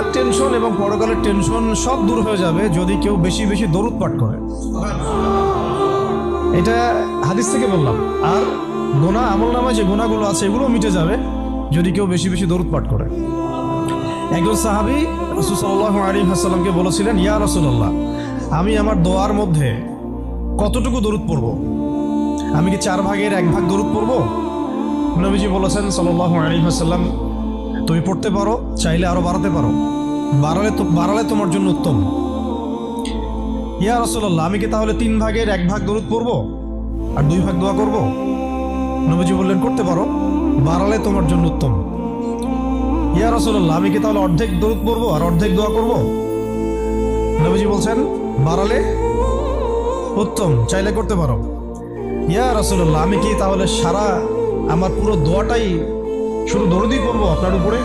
দুনিয়ার টেনশন এবং পরকালের টেনশন সব দূর হয়ে যাবে যদি কেউ বেশি বেশি দরুদ পাঠ করে। এটা হাদিস থেকে বললাম। আর গুনাহ, আমলনামায় যে গুনাহগুলো আছে এগুলো মিটে যাবে যদি কেউ বেশি বেশি দরুদ পাঠ করে। একজন সাহাবী রাসূল সাল্লাল্লাহু আলাইহি ওয়াসাল্লামকে বলেছিলেন, ইয়া রাসূলুল্লাহ, আমি আমার দোয়ার মধ্যে কতটুকু দরুদ পড়ব? আমি কি 1/4 দরুদ পড়ব? নবীজি বলেছেন সাল্লাল্লাহু আলাইহি ওয়াসাল্লাম, তুমি পড়তে পারো, চাইলে আরো বাড়াতে পারো, বাড়ালে তোমার জন্য উত্তম। ইয়া রাসূলুল্লাহ, আমি কি তাহলে 3/1 দরুদ পড়ব আর 2 ভাগ দোয়া করব? নবীজি বললেন, করতে পারো, বাড়ালে তোমার জন্য উত্তম। ইয়া রাসূলুল্লাহ, আমি কি তাহলে অর্ধেক দরুদ পড়ব আর অর্ধেক দোয়া করব? নবীজি বলছেন, বাড়ালে উত্তম, চাইলে করতে পারো। ইয়া রাসূলুল্লাহ, আমি কি তাহলে আমার পুরো দোয়াটাই শুধু দরুদই পড়ব আপনার উপরে?